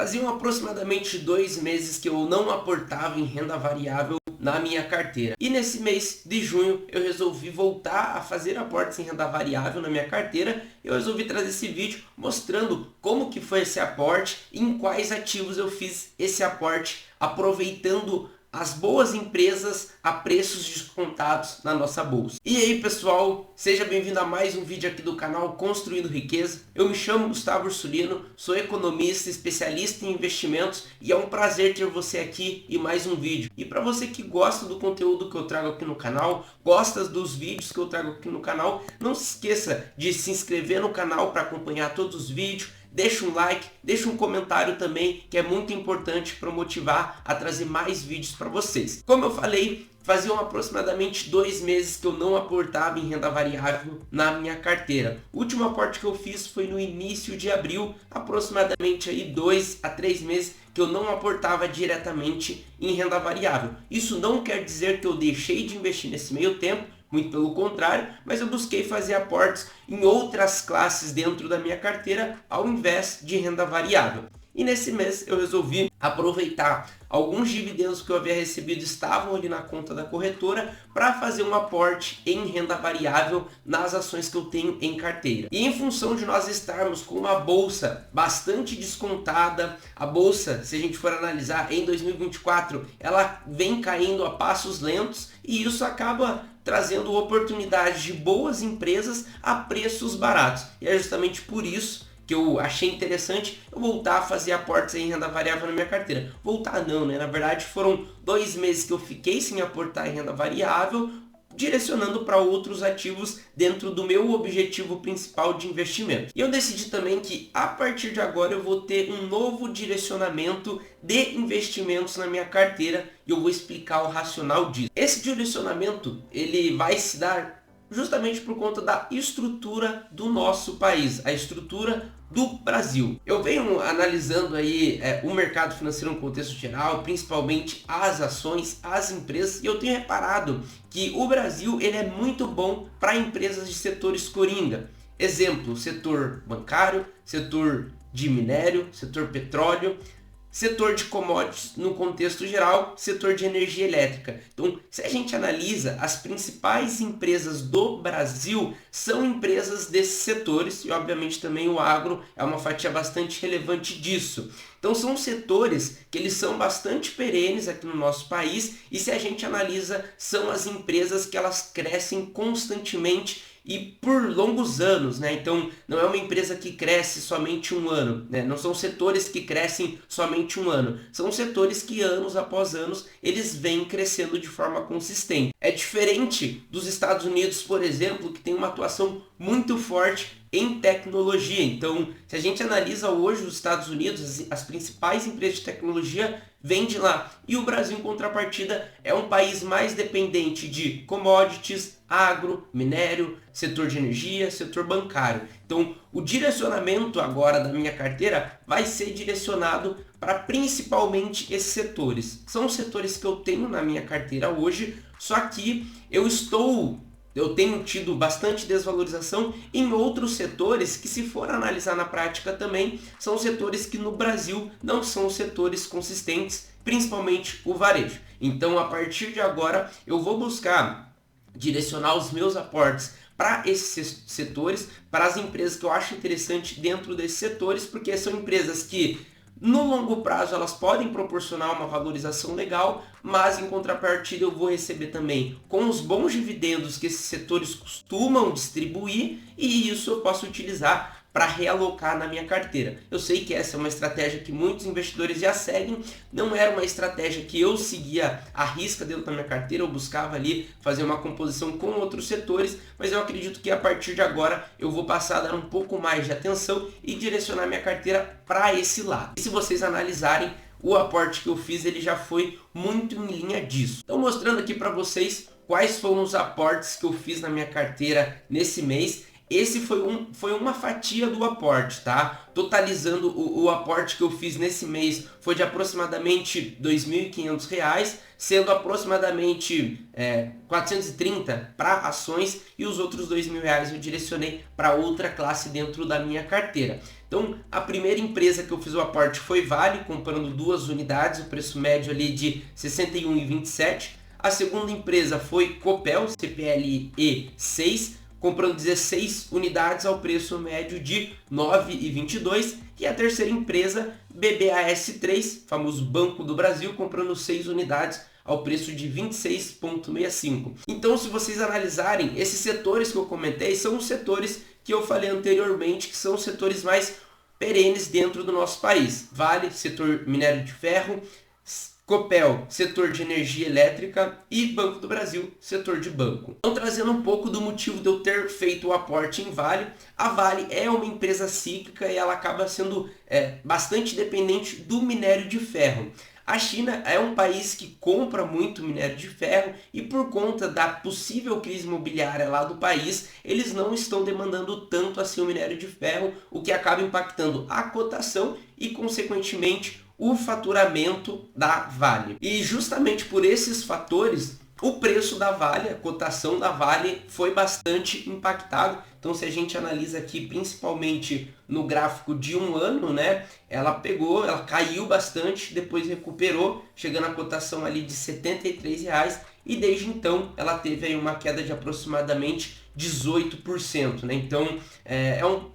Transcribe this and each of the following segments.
Faziam aproximadamente 2 meses que eu não aportava em renda variável na minha carteira. E nesse mês de junho eu resolvi voltar a fazer aportes em renda variável na minha carteira. Eu resolvi trazer esse vídeo mostrando como que foi esse aporte e em quais ativos eu fiz esse aporte, aproveitando as boas empresas a preços descontados na nossa bolsa. E aí pessoal, seja bem-vindo a mais um vídeo aqui do canal Construindo Riqueza. Eu me chamo Gustavo Ursulino, sou economista, especialista em investimentos e é um prazer ter você aqui em mais um vídeo. E para você que gosta do conteúdo que eu trago aqui no canal, gosta dos vídeos que eu trago aqui no canal, não se esqueça de se inscrever no canal para acompanhar todos os vídeos. Deixa um like, deixa um comentário também, que é muito importante para motivar a trazer mais vídeos para vocês. Como eu falei, faziam aproximadamente 2 meses que eu não aportava em renda variável na minha carteira. O último aporte que eu fiz foi no início de abril, aproximadamente aí 2 a 3 meses que eu não aportava diretamente em renda variável. Isso não quer dizer que eu deixei de investir nesse meio tempo, muito pelo contrário, mas eu busquei fazer aportes em outras classes dentro da minha carteira ao invés de renda variável. E nesse mês eu resolvi aproveitar alguns dividendos que eu havia recebido estavam ali na conta da corretora para fazer um aporte em renda variável nas ações que eu tenho em carteira. E em função de nós estarmos com uma bolsa bastante descontada, a bolsa, se a gente for analisar em 2024, ela vem caindo a passos lentos e isso acaba trazendo oportunidades de boas empresas a preços baratos. E é justamente por isso que eu achei interessante eu voltar a fazer aportes em renda variável na minha carteira. Voltar não, né? Na verdade foram 2 meses que eu fiquei sem aportar em renda variável, direcionando para outros ativos dentro do meu objetivo principal de investimento. E eu decidi também que a partir de agora eu vou ter um novo direcionamento de investimentos na minha carteira e eu vou explicar o racional disso. Esse direcionamento ele vai se dar justamente por conta da estrutura do nosso país, a estrutura do Brasil. Eu venho analisando aí o mercado financeiro no contexto geral, principalmente as ações, as empresas, e eu tenho reparado que o Brasil ele é muito bom para empresas de setores coringa. Exemplo, setor bancário, setor de minério, setor petróleo, setor de commodities no contexto geral, setor de energia elétrica. Então, se a gente analisa, as principais empresas do Brasil são empresas desses setores e obviamente também o agro é uma fatia bastante relevante disso. Então são setores que eles são bastante perenes aqui no nosso país e se a gente analisa, são as empresas que elas crescem constantemente e por longos anos, né? Então não é uma empresa que cresce somente um ano, né? Não são setores que crescem somente um ano, são setores que anos após anos eles vêm crescendo de forma consistente. É diferente dos Estados Unidos, por exemplo, que tem uma atuação muito forte em tecnologia. Então, se a gente analisa hoje os Estados Unidos, as principais empresas de tecnologia vêm de lá. E o Brasil, em contrapartida, é um país mais dependente de commodities, agro, minério, setor de energia, setor bancário. Então, o direcionamento agora da minha carteira vai ser direcionado para principalmente esses setores. São os setores que eu tenho na minha carteira hoje, só que eu tenho tido bastante desvalorização em outros setores que, se for analisar na prática também, são setores que no Brasil não são setores consistentes, principalmente o varejo. Então, a partir de agora, eu vou buscar direcionar os meus aportes para esses setores, para as empresas que eu acho interessante dentro desses setores, porque são empresas que no longo prazo elas podem proporcionar uma valorização legal, mas em contrapartida eu vou receber também com os bons dividendos que esses setores costumam distribuir e isso eu posso utilizar para realocar na minha carteira. Eu sei que essa é uma estratégia que muitos investidores já seguem, não era uma estratégia que eu seguia à risca dentro da minha carteira, eu buscava ali fazer uma composição com outros setores, mas eu acredito que a partir de agora eu vou passar a dar um pouco mais de atenção e direcionar minha carteira para esse lado. E se vocês analisarem, o aporte que eu fiz ele já foi muito em linha disso. Então mostrando aqui para vocês quais foram os aportes que eu fiz na minha carteira nesse mês. Esse foi uma fatia do aporte, tá? Totalizando o aporte que eu fiz nesse mês foi de aproximadamente R$ 2.500, sendo aproximadamente 430 para ações e os outros R$ 2.000 eu direcionei para outra classe dentro da minha carteira. Então, a primeira empresa que eu fiz o aporte foi Vale, comprando 2 unidades, o preço médio ali de R$ 61,27. A segunda empresa foi Copel, CPLE 6, comprando 16 unidades ao preço médio de R$ 9,22. E a terceira empresa, BBAS3, famoso Banco do Brasil, comprando 6 unidades ao preço de 26,65. Então, se vocês analisarem, esses setores que eu comentei são os setores que eu falei anteriormente, que são os setores mais perenes dentro do nosso país. Vale, setor minério de ferro, Copel, setor de energia elétrica e Banco do Brasil, setor de banco. Então, trazendo um pouco do motivo de eu ter feito o aporte em Vale, a Vale é uma empresa cíclica e ela acaba sendo bastante dependente do minério de ferro. A China é um país que compra muito minério de ferro e por conta da possível crise imobiliária lá do país, eles não estão demandando tanto assim o minério de ferro, o que acaba impactando a cotação e, consequentemente, o faturamento da Vale. E justamente por esses fatores, o preço da Vale, a cotação da Vale foi bastante impactado. Então, se a gente analisa aqui principalmente no gráfico de um ano, né, ela caiu bastante, depois recuperou, chegando a cotação ali de R$ 73, e desde então ela teve aí uma queda de aproximadamente 18%, né? Então,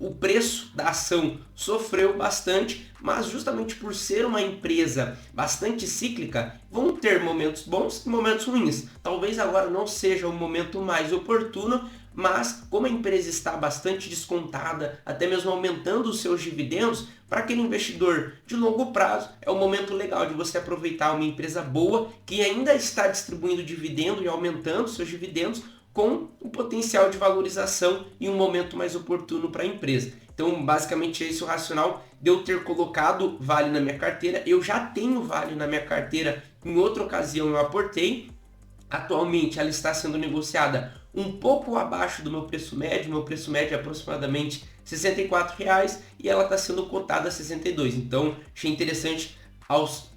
o preço da ação sofreu bastante, mas justamente por ser uma empresa bastante cíclica, vão ter momentos bons e momentos ruins. Talvez agora não seja o momento mais oportuno, mas como a empresa está bastante descontada, até mesmo aumentando os seus dividendos, para aquele investidor de longo prazo, é um momento legal de você aproveitar uma empresa boa que ainda está distribuindo dividendo e aumentando seus dividendos com o potencial de valorização em um momento mais oportuno para a empresa. Então, basicamente, esse é o racional de eu ter colocado Vale na minha carteira. Eu já tenho Vale na minha carteira, em outra ocasião eu aportei. Atualmente ela está sendo negociada um pouco abaixo do meu preço médio é aproximadamente R$ 64 e ela está sendo cotada a 62. Então, achei interessante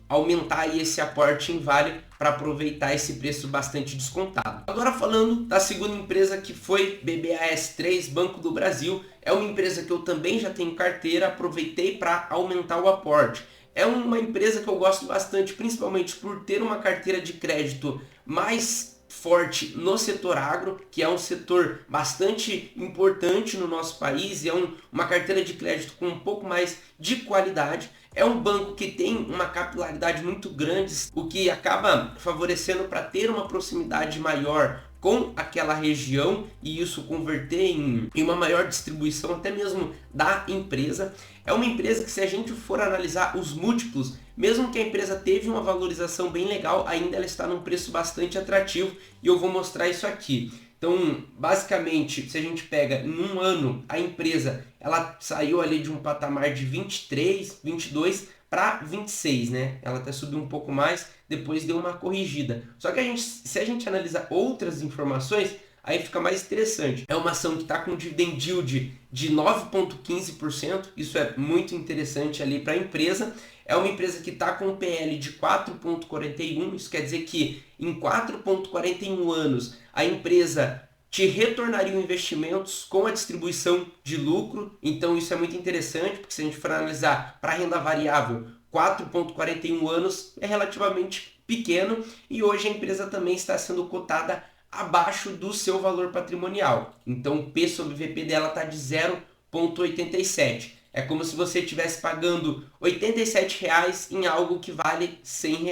aumentar aí esse aporte em Vale para aproveitar esse preço bastante descontado. Agora falando da segunda empresa, que foi BBAS3, Banco do Brasil, é uma empresa que eu também já tenho carteira, aproveitei para aumentar o aporte. É uma empresa que eu gosto bastante, principalmente por ter uma carteira de crédito mais forte no setor agro, que é um setor bastante importante no nosso país, e é uma carteira de crédito com um pouco mais de qualidade. É um banco que tem uma capilaridade muito grande, o que acaba favorecendo para ter uma proximidade maior com aquela região e isso converter em uma maior distribuição até mesmo da empresa. É uma empresa que, se a gente for analisar os múltiplos, mesmo que a empresa teve uma valorização bem legal, ainda ela está num preço bastante atrativo e eu vou mostrar isso aqui. Então, basicamente, se a gente pega em um ano, a empresa ela saiu ali de um patamar de 23, 22 para 26, né? Ela até subiu um pouco mais, depois deu uma corrigida. Só que se a gente analisar outras informações, aí fica mais interessante. É uma ação que está com dividend yield de 9,15%, isso é muito interessante ali para a empresa. É uma empresa que está com um PL de 4,41, isso quer dizer que em 4,41 anos a empresa te retornaria investimentos com a distribuição de lucro. Então isso é muito interessante, porque se a gente for analisar para renda variável, 4,41 anos é relativamente pequeno e hoje a empresa também está sendo cotada abaixo do seu valor patrimonial. Então o P sobre VP dela está de 0,87. É como se você estivesse pagando R$ 87 em algo que vale R$ 100.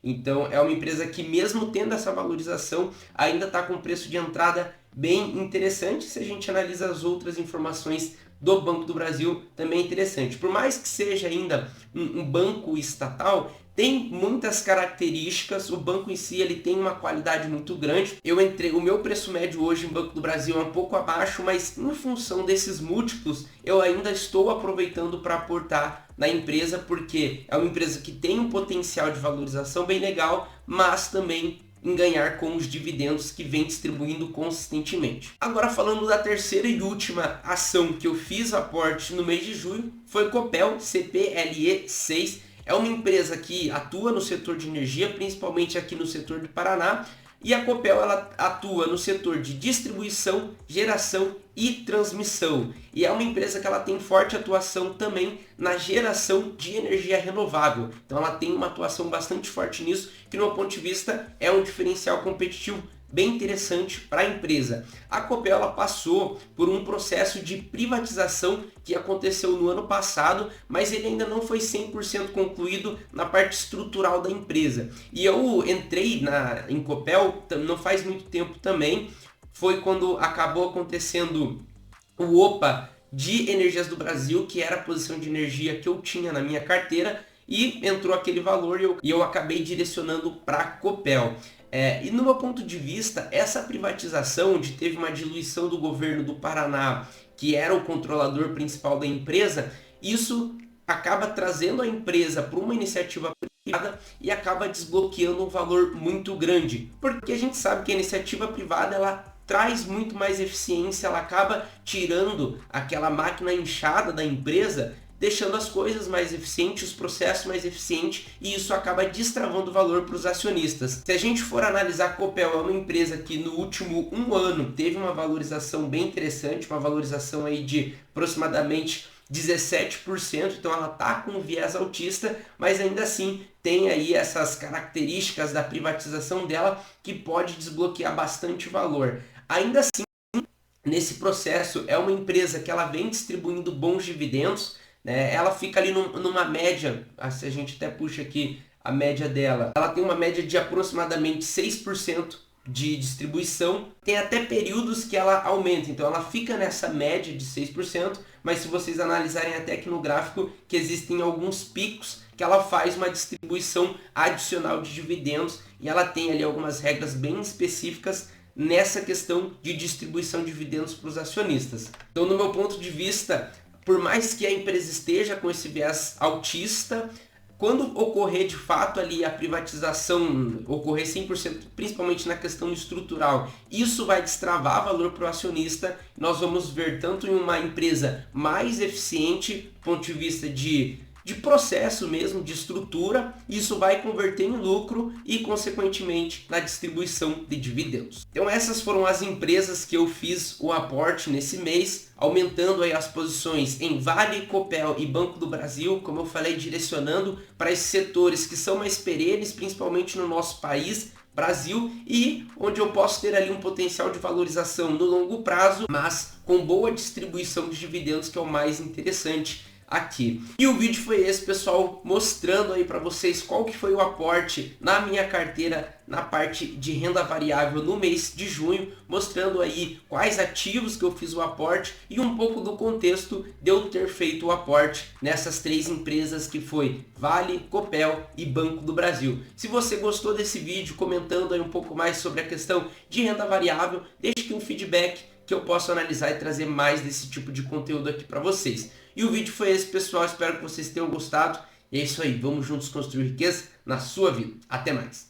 Então é uma empresa que, mesmo tendo essa valorização, ainda está com preço de entrada bem interessante. Se a gente analisa as outras informações do Banco do Brasil, também é interessante. Por mais que seja ainda um banco estatal, tem muitas características, o banco em si ele tem uma qualidade muito grande. O meu preço médio hoje em Banco do Brasil é um pouco abaixo, mas em função desses múltiplos, eu ainda estou aproveitando para aportar na empresa, porque é uma empresa que tem um potencial de valorização bem legal, mas também em ganhar com os dividendos que vem distribuindo consistentemente. Agora, falando da terceira e última ação que eu fiz aporte no mês de julho, foi Copel, CPLE 6. É uma empresa que atua no setor de energia, principalmente aqui no setor do Paraná. E a Copel ela atua no setor de distribuição, geração e transmissão. E é uma empresa que ela tem forte atuação também na geração de energia renovável. Então ela tem uma atuação bastante forte nisso, que no meu ponto de vista é um diferencial competitivo bem interessante para a empresa. A Copel ela passou por um processo de privatização que aconteceu no ano passado, mas ele ainda não foi 100% concluído na parte estrutural da empresa. E eu entrei em Copel não faz muito tempo também, foi quando acabou acontecendo o OPA de Energias do Brasil, que era a posição de energia que eu tinha na minha carteira, e entrou aquele valor e eu acabei direcionando para a Copel. E no meu ponto de vista, essa privatização, onde teve uma diluição do governo do Paraná, que era o controlador principal da empresa, isso acaba trazendo a empresa para uma iniciativa privada e acaba desbloqueando um valor muito grande. Porque a gente sabe que a iniciativa privada ela traz muito mais eficiência, ela acaba tirando aquela máquina inchada da empresa, deixando as coisas mais eficientes, os processos mais eficientes, e isso acaba destravando valor para os acionistas. Se a gente for analisar, a Copel é uma empresa que no último 1 ano teve uma valorização bem interessante, uma valorização aí de aproximadamente 17%, então ela está com um viés altista, mas ainda assim tem aí essas características da privatização dela que pode desbloquear bastante valor. Ainda assim, nesse processo é uma empresa que ela vem distribuindo bons dividendos, né? Ela fica ali numa média, se a gente até puxa aqui a média dela, ela tem uma média de aproximadamente 6% de distribuição, tem até períodos que ela aumenta, então ela fica nessa média de 6%, mas se vocês analisarem até aqui no gráfico, que existem alguns picos que ela faz uma distribuição adicional de dividendos, e ela tem ali algumas regras bem específicas nessa questão de distribuição de dividendos para os acionistas. Então, no meu ponto de vista, por mais que a empresa esteja com esse viés altista, quando ocorrer de fato ali a privatização, ocorrer 100%, principalmente na questão estrutural, isso vai destravar valor para o acionista. Nós vamos ver tanto em uma empresa mais eficiente, do ponto de vista de processo mesmo, de estrutura, isso vai converter em lucro e, consequentemente, na distribuição de dividendos. Então essas foram as empresas que eu fiz o aporte nesse mês, aumentando aí as posições em Vale, Copel e Banco do Brasil, como eu falei, direcionando para esses setores que são mais perenes, principalmente no nosso país, Brasil, e onde eu posso ter ali um potencial de valorização no longo prazo, mas com boa distribuição de dividendos, que é o mais interessante aqui. E o vídeo foi esse, pessoal, mostrando aí para vocês qual que foi o aporte na minha carteira na parte de renda variável no mês de junho, mostrando aí quais ativos que eu fiz o aporte e um pouco do contexto de eu ter feito o aporte nessas 3 empresas que foi Vale, Copel e Banco do Brasil. Se você gostou desse vídeo, comentando aí um pouco mais sobre a questão de renda variável, deixe aqui um feedback que eu posso analisar e trazer mais desse tipo de conteúdo aqui para vocês. E o vídeo foi esse, pessoal, espero que vocês tenham gostado. E é isso aí, vamos juntos construir riqueza na sua vida. Até mais!